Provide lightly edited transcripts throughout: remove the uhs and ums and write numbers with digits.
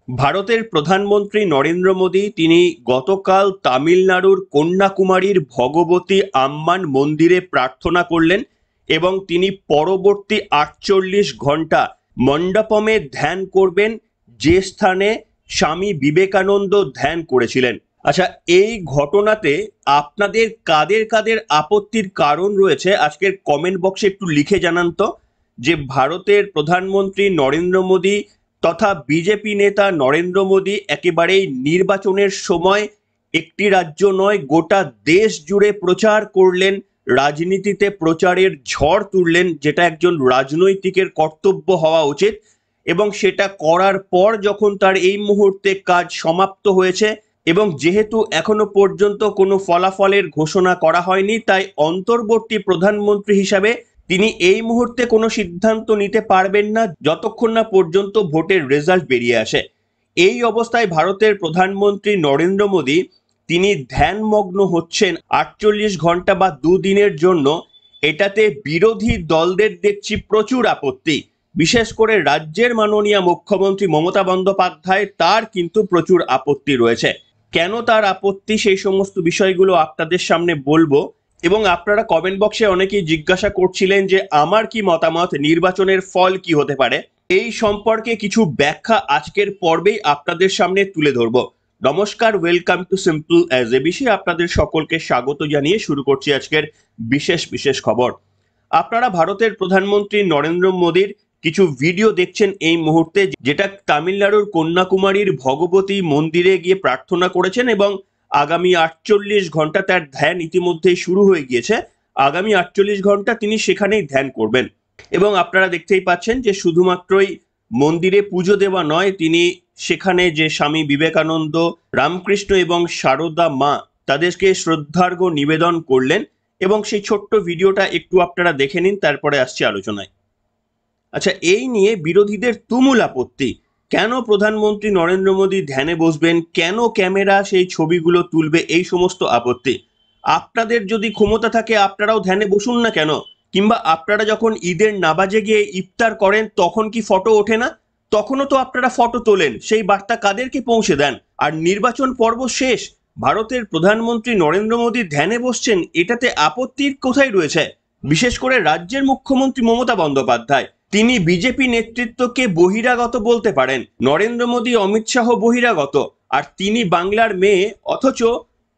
ভারতের প্রধানমন্ত্রী নরেন্দ্র মোদী তিনি গতকাল তামিলনাড়ুর কন্যাকুমারীর ভগবতী আম্মান মন্দিরে প্রার্থনা করলেন এবং তিনি পরবর্তী 48 ঘন্টা মণ্ডপমে ধ্যান করবেন, যে স্থানে স্বামী বিবেকানন্দ ধ্যান করেছিলেন। আচ্ছা, এই ঘটনাতে আপনাদের কাদের কাদের আপত্তির কারণ রয়েছে আজকের কমেন্ট বক্সে একটু লিখে জানান তো। যে ভারতের প্রধানমন্ত্রী নরেন্দ্র মোদী তথা বিজেপি নেতা নরেন্দ্র মোদী একেবারেই নির্বাচনের সময় একটি রাজ্য নয় গোটা দেশ জুড়ে প্রচার করলেন, রাজনীতিতে প্রচারের ঝড় তুললেন, যেটা একজন রাজনৈতিকের কর্তব্য হওয়া উচিত। এবং সেটা করার পর যখন তার এই মুহূর্তে কাজ সমাপ্ত হয়েছে এবং যেহেতু এখনো পর্যন্ত কোনো ফলাফলের ঘোষণা করা হয়নি, তাই অন্তর্বর্তী প্রধানমন্ত্রী হিসাবে তিনি এই মুহূর্তে কোনো সিদ্ধান্ত নিতে পারবেন না যতক্ষণ না পর্যন্ত ভোটের রেজাল্ট বেরিয়ে আসে। এই অবস্থায় ভারতের প্রধানমন্ত্রী নরেন্দ্র মোদী তিনি ধ্যানমগ্ন হচ্ছেন 48 ঘন্টা বা দুদিনের জন্য। এটাতে বিরোধী দলদের দেখছি প্রচুর আপত্তি, বিশেষ করে রাজ্যের মাননীয় মুখ্যমন্ত্রী মমতা বন্দ্যোপাধ্যায়, তার কিন্তু প্রচুর আপত্তি রয়েছে। কেন তার আপত্তি সেই সমস্ত বিষয়গুলো আপনাদের সামনে বলবো। এবং আপনারা কমেন্ট বক্সে অনেকেই জিজ্ঞাসা করছিলেন যে আমার কি মতামত, নির্বাচনের ফল কি হতে পারে, এই সম্পর্কে কিছু ব্যাখ্যা আজকের পর্বেই আপনাদের সামনে তুলে ধরবো। নমস্কার, welcome to simple as ABC. আপনাদের সকলকে স্বাগত জানিয়ে শুরু করছি আজকের বিশেষ বিশেষ খবর। আপনারা ভারতের প্রধানমন্ত্রী নরেন্দ্র মোদীর কিছু ভিডিও দেখছেন এই মুহূর্তে, যেটা তামিলনাড়ুর কন্যাকুমারীর ভগবতী মন্দিরে গিয়ে প্রার্থনা করেছেন এবং আগামী 48 ঘন্টা তার ধ্যান ইতিমধ্যেই শুরু হয়ে গিয়েছে। আগামী 48 ঘন্টা তিনি সেখানেই ধ্যান করবেন। এবং আপনারা দেখতেই পাচ্ছেন যে শুধুমাত্রই মন্দিরে পুজো দেওয়া নয়, তিনি সেখানে যে স্বামী বিবেকানন্দ, রামকৃষ্ণ এবং সারদা মা, তাদেরকে শ্রদ্ধার্ঘ্য নিবেদন করলেন। এবং সেই ছোট্ট ভিডিওটা একটু আপনারা দেখে নিন, তারপরে আসছি আলোচনায়। আচ্ছা, এই নিয়ে বিরোধীদের তুমুল আপত্তি। কেন প্রধানমন্ত্রী নরেন্দ্র মোদী ধ্যানে বসবেন, কেন ক্যামেরা সেই ছবিগুলো তুলবে, এই সমস্ত আপত্তি। আপনাদের যদি ক্ষমতা থাকে আপনারাও ধ্যানে বসুন না কেন? কিংবা আপনারা যখন ঈদের নামাজে গিয়ে ইফতার করেন তখন কি ফটো ওঠে না? তখনও তো আপনারা ফটো তোলেন, সেই বার্তা কাদেরকে পৌঁছে দেন? আর নির্বাচন পর্ব শেষ, ভারতের প্রধানমন্ত্রী নরেন্দ্র মোদী ধ্যানে বসছেন, এটাতে আপত্তির কোথায় রয়েছে? বিশেষ করে রাজ্যের মুখ্যমন্ত্রী মমতা বন্দ্যোপাধ্যায়, তিনি বিজেপি নেতৃত্বকে বহিরাগত বলতে পারেন, নরেন্দ্র মোদী অমিত শাহ বহিরাগত, আর তিনি বাংলার মেয়ে, অথচ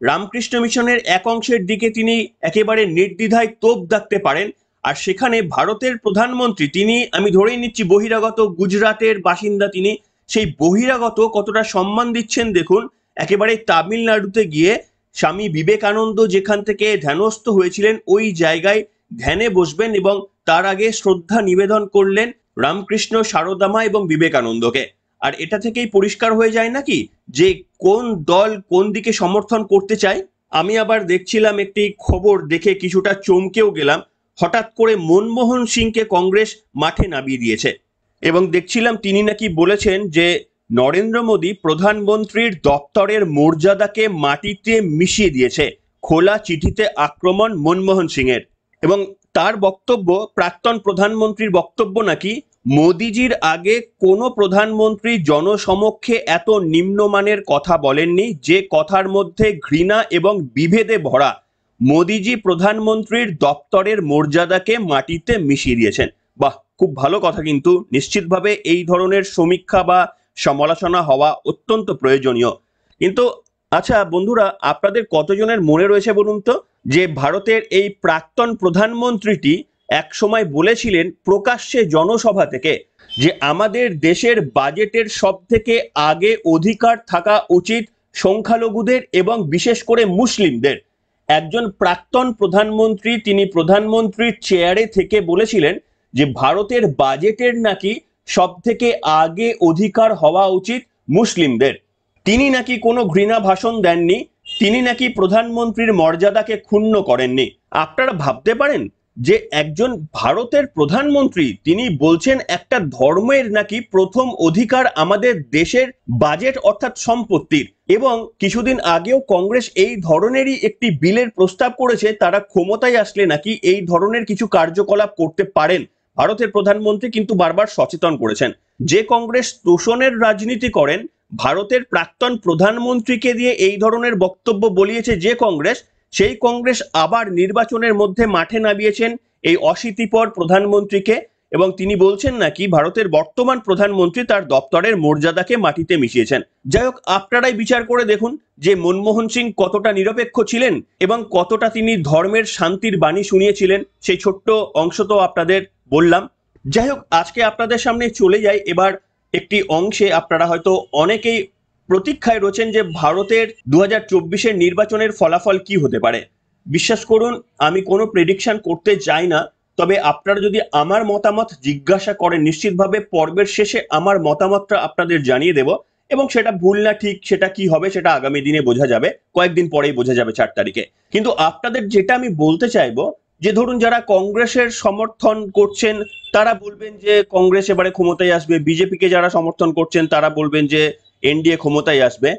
রামকৃষ্ণ মিশনের এক অংশের দিকে তিনি একেবারে নির্দ্বিধায় তোপ দাগতে পারেন। আর সেখানে ভারতের প্রধানমন্ত্রী তিনি, আমি ধরেই নিচ্ছি বহিরাগত, গুজরাটের বাসিন্দা তিনি, সেই বহিরাগত কতটা সম্মান দিচ্ছেন দেখুন। একেবারে তামিলনাড়ুতে গিয়ে স্বামী বিবেকানন্দ যেখান থেকে ধ্যানস্থ হয়েছিলেন ওই জায়গায় ধ্যানে বসবেন এবং তার আগে শ্রদ্ধা নিবেদন করলেন রামকৃষ্ণ, সারদামা এবং বিবেকানন্দকে। আর এটা থেকেই পরিষ্কার হয়ে যায় নাকি যে কোন দল কোন দিকে সমর্থন করতে চায়। আমি আবার দেখছিলাম একটি খবর, দেখে কিছুটা চমকেও গেলাম। হঠাৎ করে মনমোহন সিংকে কংগ্রেস মাঠে নামিয়ে দিয়েছে এবং দেখছিলাম তিনি নাকি বলেছেন যে নরেন্দ্র মোদী প্রধানমন্ত্রীর দপ্তরের মর্যাদাকে মাটিতে মিশিয়ে দিয়েছে। খোলা চিঠিতে আক্রমণ মনমোহন সিং এর। এবং তার বক্তব্য, প্রাক্তন প্রধানমন্ত্রীর বক্তব্য নাকি মোদিজির আগে কোনো প্রধানমন্ত্রী জনসমক্ষে এত নিম্নমানের কথা বলেননি, যে কথার মধ্যে ঘৃণা এবং বিভেদে ভরা। মোদিজি প্রধানমন্ত্রীর দপ্তরের মর্যাদাকে মাটিতে মিশিয়ে দিয়েছেন। বাহ, খুব ভালো কথা, কিন্তু নিশ্চিতভাবে এই ধরনের সমীক্ষা বা সমালোচনা হওয়া অত্যন্ত প্রয়োজনীয়। কিন্তু আচ্ছা বন্ধুরা, আপনাদের কতজনের মনে রয়েছে বলুন তো যে ভারতের এই প্রাক্তন প্রধানমন্ত্রীটি এক সময় বলেছিলেন প্রকাশ্যে জনসভা থেকে যে আমাদের দেশের বাজেটের সব থেকে আগে অধিকার থাকা উচিত সংখ্যালঘুদের এবং বিশেষ করে মুসলিমদের। একজন প্রাক্তন প্রধানমন্ত্রী তিনি প্রধানমন্ত্রীর চেয়ারে থেকে বলেছিলেন যে ভারতের বাজেটের নাকি সব থেকে আগে অধিকার হওয়া উচিত মুসলিমদের। তিনি নাকি কোনো ঘৃণা ভাষণ দেননি, তিনি নাকি প্রধানমন্ত্রীর মর্যাদাকে ক্ষুণ্ণ করেননি। আপনারা ভাবতে পারেন যে একজন ভারতের প্রধানমন্ত্রী তিনি বলছেন একটা ধর্মের নাকি প্রথম অধিকার আমাদের দেশের বাজেট অর্থাৎ সম্পত্তির। এবং কিছুদিন আগেও কংগ্রেস এই ধরনেরই একটি বিলের প্রস্তাব করেছে, তারা ক্ষমতায় আসলে নাকি এই ধরনের কিছু কার্যকলাপ করতে পারেন। ভারতের প্রধানমন্ত্রী কিন্তু বারবার সচেতন করেছেন, যে কংগ্রেস তোষণের রাজনীতি করেন, ভারতের প্রাক্তন প্রধানমন্ত্রীকে দিয়ে এই ধরনের বক্তব্য বলিয়েছে যে কংগ্রেস, সেই কংগ্রেস আবার নির্বাচনের মধ্যে মাঠে নামিয়েছেন এই অশীতিপর প্রধানমন্ত্রীকে, এবং তিনি বলছেন নাকি ভারতের বর্তমান প্রধানমন্ত্রী তার দপ্তরের মর্যাদাকে মাটিতে মিশিয়েছেন। যাই হোক, আপনারাই বিচার করে দেখুন যে মনমোহন সিং কতটা নিরপেক্ষ ছিলেন এবং কতটা তিনি ধর্মের শান্তির বাণী শুনিয়েছিলেন। সেই ছোট্ট অংশ তো আপনাদের বললাম। যাই হোক, আজকে আপনাদের সামনে চলে যাই এবার একটি অংশে। আপনারা হয়তো অনেকেই প্রতীক্ষায় রয়েছেন যে ভারতের 2024-এর নির্বাচনের ফলাফল কি হতে পারে। বিশ্বাস করুন, আমি কোনো প্রেডিকশন করতে চাই না, তবে আপনারা যদি আমার মতামত জিজ্ঞাসা করেন, নিশ্চিতভাবে পর্বের শেষে আমার মতামতটা আপনাদের জানিয়ে দেব, এবং সেটা ভুল না ঠিক সেটা কি হবে সেটা আগামী দিনে বোঝা যাবে, কয়েকদিন পরেই বোঝা যাবে 4 তারিখে। কিন্তু আপনাদের যেটা আমি বলতে চাইবো, যে ধরুন যারা কংগ্রেসের সমর্থন করছেন তারা বলবেন যে কংগ্রেস এবারে ক্ষমতায় আসবে, বিজেপিকে যারা সমর্থন করছেন তারা বলবেন যে এনডিএ ক্ষমতায় আসবে।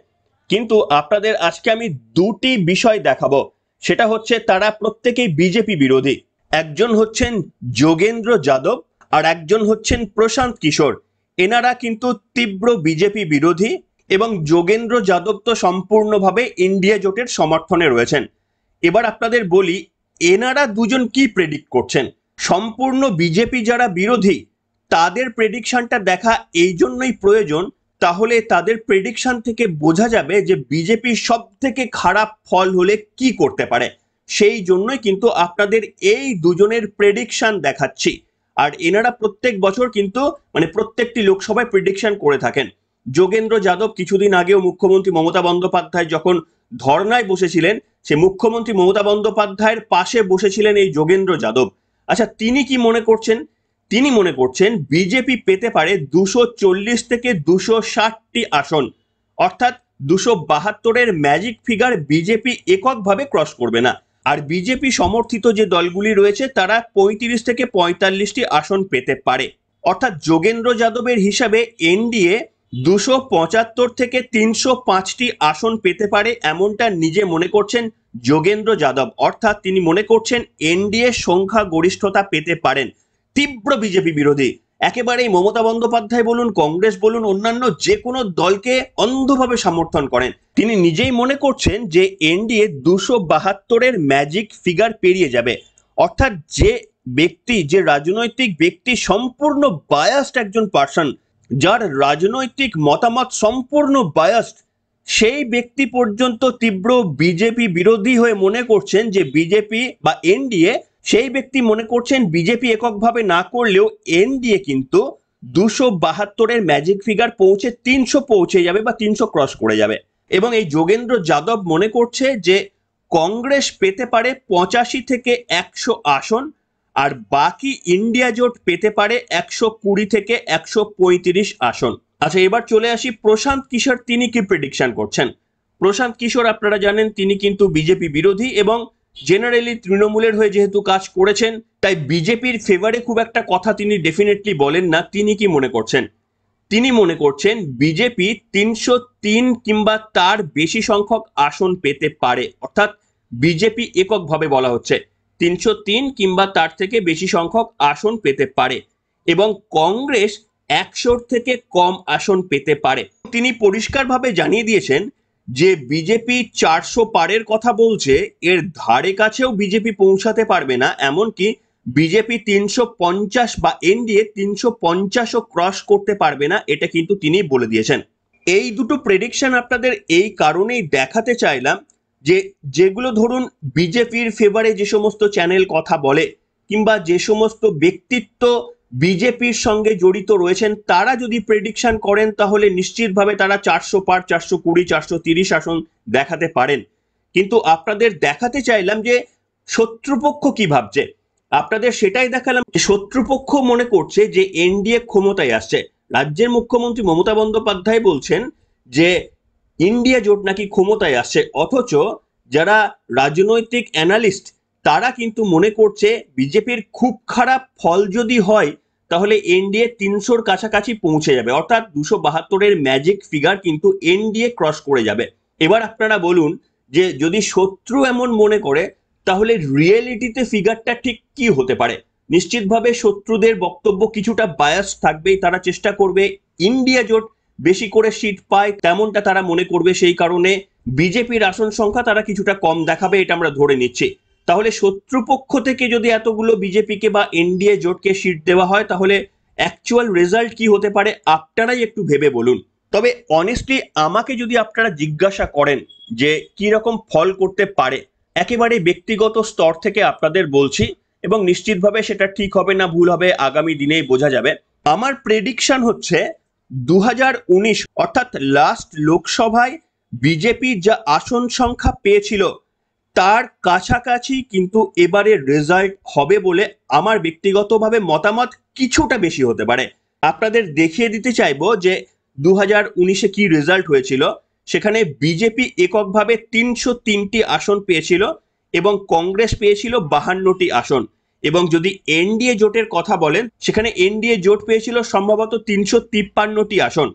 কিন্তু আপনাদের আজকে আমি দুটি বিষয় দেখাবো, সেটা হচ্ছে তারা প্রত্যেকেই বিজেপি বিরোধী। একজন হচ্ছেন যোগেন্দ্র যাদব আর একজন হচ্ছেন প্রশান্ত কিশোর। এনারা কিন্তু তীব্র বিজেপি বিরোধী, এবং যোগেন্দ্র যাদব তো সম্পূর্ণভাবে ইন্ডিয়া জোটের সমর্থনে রয়েছেন। এবার আপনাদের বলি এনারা দুজন কি প্রেডিক্ট করছেন। সম্পূর্ণ বিজেপি যারা বিরোধী তাদের প্রেডিকশনটা দেখা এই জন্যই প্রয়োজন, তাহলে তাদের প্রেডিকশন থেকে বোঝা যাবে যে বিজেপি সব থেকে খারাপ ফল হলে কি করতে পারে। সেই জন্যই কিন্তু আপনাদের এই দুজনের প্রেডিকশন দেখাচ্ছি। আর এনারা প্রত্যেক বছর কিন্তু প্রত্যেকটি লোকসভায় প্রেডিকশন করে থাকেন। যোগেন্দ্র যাদব কিছুদিন আগেও মুখ্যমন্ত্রী মমতা বন্দ্যোপাধ্যায় যখন ধর্নায় বসেছিলেন, সে মুখ্যমন্ত্রী মমতা বন্দ্যোপাধ্যায়ের পাশে বসেছিলেন এই যোগেন্দ্র যাদব। আচ্ছা, তিনি কি মনে করছেন? তিনি মনে করছেন বিজেপি পেতে পারে 240 থেকে 260টি আসন, অর্থাৎ 272-এর ম্যাজিক ফিগার বিজেপি এককভাবে ক্রস করবে না। আর বিজেপি সমর্থিত যে দলগুলি রয়েছে তারা 35 থেকে 45টি আসন পেতে পারে। অর্থাৎ যোগেন্দ্র যাদবের হিসাবে এনডিএ 275 থেকে 305টি আসন পেতে পারে, এমনটা নিজে মনে করছেন যোগেন্দ্র যাদব। অর্থাৎ তিনি মনে করছেন এনডিএ সংখ্যা গরিষ্ঠতা পেতে পারেন। তীব্র বিজেপি বিরোধী, একেবারেই মমতা বন্দ্যোপাধ্যায় বলুন, কংগ্রেস বলুন, অন্যান্য যে কোনো দলকে অন্ধভাবে সমর্থন করেন। তিনি নিজেই মনে করছেন যে এনডিএ 272-এর ম্যাজিক ফিগার পেরিয়ে যাবে। অর্থাৎ যে ব্যক্তি, যে রাজনৈতিক ব্যক্তি সম্পূর্ণ বায়াসড একজন পার্সন, যার রাজনৈতিক মতামত সম্পূর্ণ বায়াসড, সেই ব্যক্তি পর্যন্ত তীব্র বিজেপি বিরোধী হয়ে মনে করছেন যে বিজেপি বা এনডিএ, সেই ব্যক্তি মনে করছেন বিজেপি এককভাবে না করলেও এনডিএ কিন্তু 272-এর ম্যাজিক ফিগার পৌঁছে 300 পৌঁছে যাবে বা 300 ক্রস করে যাবে। এবং এই যোগেন্দ্র যাদব মনে করছে যে কংগ্রেস পেতে পারে 85 থেকে 100 আসন, আর বাকি ইন্ডিয়া জোট পেতে পারে 120 থেকে 135 আসন। আচ্ছা, এবার চলে আসি প্রশান্ত কিশোর, তিনি কি প্রেডিকশন করছেন। প্রশান্ত কিশোর আপনারা জানেন তিনি কিন্তু বিজেপি বিরোধী, এবং জেনারেলি তৃণমূলের হয়ে যেহেতু কাজ করেছেন তাই বিজেপির ফেভারে খুব একটা কথা তিনি ডেফিনেটলি বলেন না। তিনি কি মনে করছেন? তিনি মনে করছেন বিজেপি 303 কিংবা তার বেশি সংখ্যক আসন পেতে পারে। অর্থাৎ বিজেপি এককভাবে বলা হচ্ছে 303 কিংবা তার থেকে বেশি সংখ্যক আসন পেতে পারে, এবং কংগ্রেস 100 থেকে কম আসন পেতে পারে। তিনি পরিষ্কারভাবে জানিয়ে দিয়েছেন যে বিজেপি 400 পারের কথা বলছে, এর ধারে কাছেও বিজেপি পৌঁছাতে পারবে না। এমনকি বিজেপি 350 বা এনডিএ 350ও ক্রস করতে পারবে না, এটা কিন্তু তিনি বলে দিয়েছেন। এই দুটো প্রেডিকশন আপনাদের এই কারণেই দেখাতে চাইলাম যে যেগুলো ধরুন বিজেপির ফেভারে যে সমস্ত চ্যানেল কথা বলে, কিংবা যে সমস্ত ব্যক্তিত্ব বিজেপির সঙ্গে জড়িত রয়েছেন, তারা যদি প্রেডিকশন করেন তাহলে নিশ্চিতভাবে তারা 400 পার, 420, 430 আসন দেখাতে পারেন। কিন্তু আপনাদের দেখাতে চাইলাম যে শত্রুপক্ষ কি ভাবছে। আপনাদের সেটাই দেখালাম যে শত্রুপক্ষ মনে করছে যে এনডিএ ক্ষমতায় আসছে। রাজ্যের মুখ্যমন্ত্রী মমতা বন্দ্যোপাধ্যায় বলছেন যে ইন্ডিয়া জোট নাকি ক্ষমতায় আসছে, অথচ যারা রাজনৈতিক অ্যানালিস্ট তারা কিন্তু মনে করছে বিজেপির খুব খারাপ ফল যদি হয় তাহলে এনডিএ 300-র কাছাকাছি পৌঁছে যাবে। অর্থাৎ 272-এর ম্যাজিক ফিগার কিন্তু এনডিএ ক্রস করে যাবে। এবার আপনারা বলুন যে যদি শত্রু এমন মনে করে তাহলে রিয়েলিটিতে ফিগারটা ঠিক কি হতে পারে। নিশ্চিতভাবে শত্রুদের বক্তব্য কিছুটা বায়াস থাকবেই, তারা চেষ্টা করবে ইন্ডিয়া জোট বেশি করে সিট পায় তেমনটা তারা মনে করবে, সেই কারণে বিজেপির আসন সংখ্যা তারা কিছুটা কম দেখাবে, এটা আমরা ধরে নিচ্ছি। তাহলে শত্রুপক্ষ থেকে যদি এতগুলো বিজেপিকে বা এনডিএ জোটকে সিট দেওয়া হয়, তাহলে অ্যাকচুয়াল রেজাল্ট কি হতে পারে আপনারাই একটু ভেবে বলুন। তবে অনেস্টলি আমাকে যদি আপনারা জিজ্ঞাসা করেন যে কি রকম ফল করতে পারে, একেবারে ব্যক্তিগত স্তর থেকে আপনাদের বলছি, এবং নিশ্চিতভাবে সেটা ঠিক হবে না ভুল হবে আগামী দিনেই বোঝা যাবে। আমার প্রেডিকশন হচ্ছে 2019 অর্থাৎ লাস্ট লোকসভায় বিজেপি যা আসন সংখ্যা পেয়েছিল তার কাছাকাছি কিন্তু এবারে রেজাল্ট হবে বলে আমার ব্যক্তিগতভাবে মতামত। কিছুটা বেশি হতে পারে। আপনাদের দেখিয়ে দিতে চাইবো যে 2019-এ কি রেজাল্ট হয়েছিল। সেখানে বিজেপি এককভাবে 303টি আসন পেয়েছিল এবং কংগ্রেস পেয়েছিল 52টি আসন। এবং যদি এনডিএ জোটের কথা বলেন, সেখানে এনডিএ জোট পেয়েছিল সম্ভবত 353টি আসন।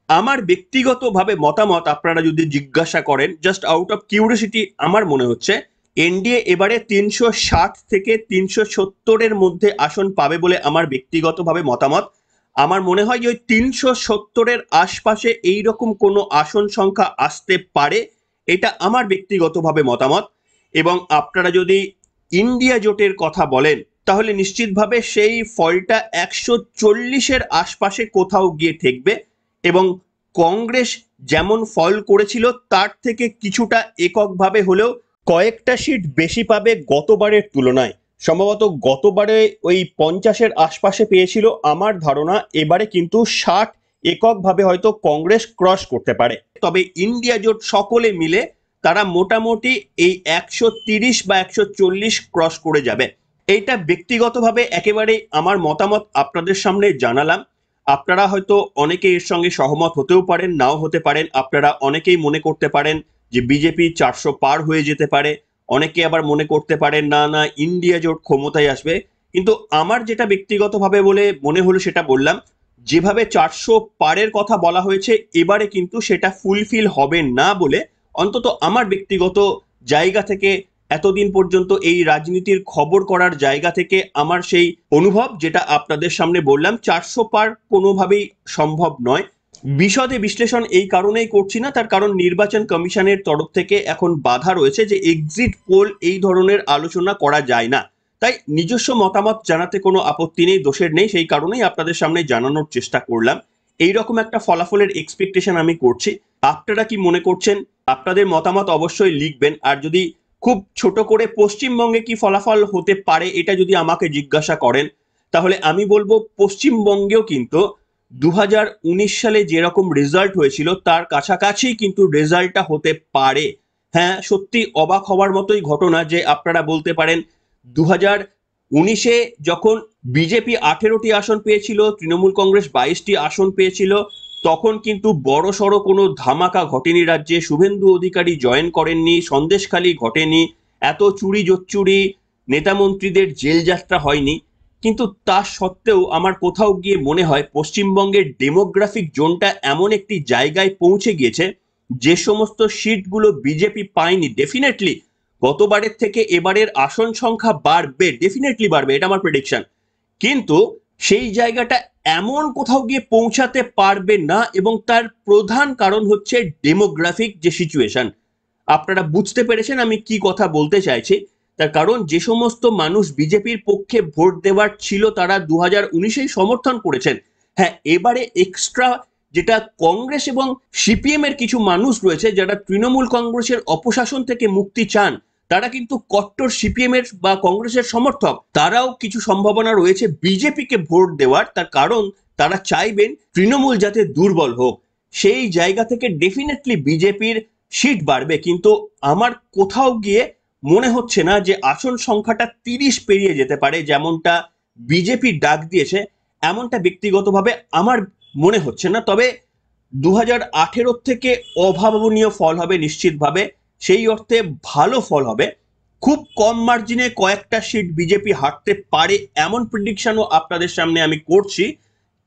আমার ব্যক্তিগতভাবে মতামত আপনারা যদি জিজ্ঞাসা করেন, জাস্ট আউট অফ কিউরিওসিটি, আমার মনে হচ্ছে এনডিএ এবারে 360 থেকে 370-এর মধ্যে আসন পাবে বলে আমার ব্যক্তিগতভাবে মতামত। আমার মনে হয় যে ওই 370-এর আশপাশে এইরকম কোনো আসন সংখ্যা আসতে পারে, এটা আমার ব্যক্তিগতভাবে মতামত। এবং আপনারা যদি ইন্ডিয়া জোটের কথা বলেন, তাহলে নিশ্চিতভাবে সেই ফলটা 140-এর আশপাশে কোথাও গিয়ে ঠেকবে। এবং কংগ্রেস যেমন ফল করেছিল তার থেকে কিছুটা এককভাবে হলেও কয়েকটা সিট বেশি পাবে গতবারের তুলনায়। সম্ভবত গতবারে ওই 50-এর আশপাশে পেয়েছিল, আমার ধারণা এবারে কিন্তু 60 এককভাবে হয়তো কংগ্রেস ক্রস করতে পারে। তবে ইন্ডিয়া জোট সকলে মিলে তারা মোটামুটি এই 130 বা 140 ক্রস করে যাবে। এইটা ব্যক্তিগতভাবে একেবারে আমার মতামত আপনাদের সামনে জানালাম। আপনারা হয়তো অনেকে এর সঙ্গে সহমত হতেও পারেন, নাও হতে পারেন। আপনারা অনেকেই মনে করতে পারেন যে বিজেপি 400 পার হয়ে যেতে পারে, অনেকে আবার মনে করতে পারেন না না ইন্ডিয়া জোট ক্ষমতায় আসবে। কিন্তু আমার যেটা ব্যক্তিগতভাবে বলে মনে হলো সেটা বললাম। যেভাবে 400 পারের কথা বলা হয়েছে এবারে কিন্তু সেটা ফুলফিল হবে না বলে, অন্তত আমার ব্যক্তিগত জায়গা থেকে, এতদিন পর্যন্ত এই রাজনীতির খবর করার জায়গা থেকে আমার সেই অনুভব যেটা আপনাদের সামনে বললাম, 400 পার কোনোভাবেই সম্ভব নয়। বিশদে বিশ্লেষণ এই কারণেই করছি না, তার কারণ নির্বাচন কমিশনের তরফ থেকে এখন বাধা রয়েছে যে এক্সিট পোল এই ধরনের আলোচনা করা যায় না। তাই নিজস্ব মতামত জানাতে কোনো আপত্তি নেই, দোষের নেই, সেই কারণেই আপনাদের সামনে জানানোর চেষ্টা করলাম। এইরকম একটা ফলাফলের এক্সপেকটেশন আমি করছি। আপনারা কি মনে করছেন? আপনাদের মতামত অবশ্যই লিখবেন। আর যদি খুব ছোট করে পশ্চিমবঙ্গে কি ফলাফল হতে পারে এটা যদি আমাকে জিজ্ঞাসা করেন, তাহলে আমি বলবো পশ্চিমবঙ্গেও কিন্তু 2019 সালে যেরকম রেজাল্ট হয়েছিল তার কাছাকাছি কিন্তু রেজাল্টটা হতে পারে। হ্যাঁ, সত্যি অবাক হওয়ার মতোই ঘটনা যে আপনারা বলতে পারেন 2019-এ যখন বিজেপি 18টি আসন পেয়েছিল, তৃণমূল কংগ্রেস 22টি আসন পেয়েছিল, তখন কিন্তু বড় সড়ো কোনো ধামাকা ঘটেনি রাজ্যে। শুভেন্দু অধিকারী জয়েন করেননি, সন্দেশখালী ঘটেনি, এত চুরি জোচ্চুরি, নেতা মন্ত্রীদের জেল যাত্রা হয়নি। কিন্তু তা সত্ত্বেও আমার কোথাও গিয়ে মনে হয় পশ্চিমবঙ্গের ডেমোগ্রাফিক জোনটা এমন একটি জায়গায় পৌঁছে গিয়েছে, যে সমস্ত সিটগুলো বিজেপি পায়নি, ডেফিনেটলি গতবারের থেকে এবারের আসন সংখ্যা বাড়বে, ডেফিনেটলি বাড়বে, এটা আমার প্রেডিকশন। কিন্তু সেই জায়গাটা এমন কোথাও গিয়ে পৌঁছাতে পারবে না, এবং তার প্রধান কারণ হচ্ছে ডেমোগ্রাফিক যে সিচুয়েশন। আপনারা বুঝতে পেরেছেন আমি কি কথা বলতে চাইছি। তার কারণ যে সমস্ত মানুষ বিজেপির পক্ষে ভোট দেওয়ার ছিল তারা 2019-এই সমর্থন করেছেন। হ্যাঁ, এবারে এক্সট্রা যেটা কংগ্রেস এবং সিপিএম এর কিছু মানুষ রয়েছে যারা তৃণমূল কংগ্রেসের অপশাসন থেকে মুক্তি চান, তারা কিন্তু কট্টর সিপিএম এর বা কংগ্রেসের সমর্থক। তারাও কিছু সম্ভাবনা রয়েছে বিজেপিকে ভোট দেওয়ার, তার কারণ তারা চাইবেন তৃণমূল যাতে দুর্বল হোক। সেই জায়গা থেকে ডেফিনেটলি বিজেপির সিট বাড়বে, কিন্তু আমার কোথাও গিয়ে মনে হচ্ছে না যে আসন সংখ্যাটা 30 পেরিয়ে যেতে পারে, যেমনটা বিজেপি ডাক দিয়েছে এমনটা ব্যক্তিগতভাবে আমার মনে হচ্ছে না। তবে 2018 থেকে অভাবনীয় ফল হবে নিশ্চিতভাবে, সেই অর্থে ভালো ফল হবে। খুব কম মার্জিনে কয়েকটা সিট বিজেপি হারতে পারে এমন প্রেডিকশনও আপনাদের সামনে আমি করছি,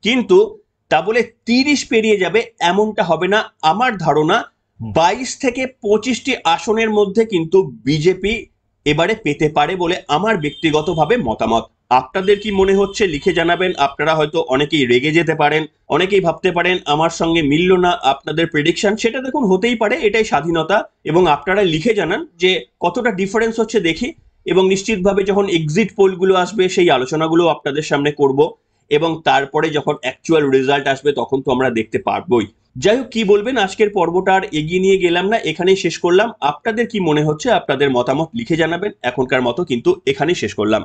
কিন্তু তা বলে 30 পেরিয়ে যাবে এমনটা হবে না। আমার ধারণা 22 থেকে 25টি আসনের মধ্যে কিন্তু বিজেপি এবারে পেতে পারে বলে আমার ব্যক্তিগতভাবে মতামত। আপনাদের কি মনে হচ্ছে লিখে জানাবেন। আপনারা হয়তো অনেকেই রেগে যেতে পারেন, অনেকেই ভাবতে পারেন আমার সঙ্গে মিলল না আপনাদের প্রেডিকশন। সেটা দেখুন হতেই পারে, এটাই স্বাধীনতা। এবং আপনারা লিখে জানান যে কতটা ডিফারেন্স হচ্ছে দেখি, এবং নিশ্চিতভাবে যখন এক্সিট পোলগুলো আসবে সেই আলোচনাগুলো আপনাদের সামনে করব, এবং তারপরে যখন অ্যাকচুয়াল রেজাল্ট আসবে তখন তো আমরা দেখতে পারবোই। যাই হোক, কি বলবেন, আজকের পর্বটা আর এগিয়ে নিয়ে গেলাম না, এখানেই শেষ করলাম। আপনাদের কি মনে হচ্ছে আপনাদের মতামত লিখে জানাবেন। এখনকার মতো কিন্তু এখানেই শেষ করলাম।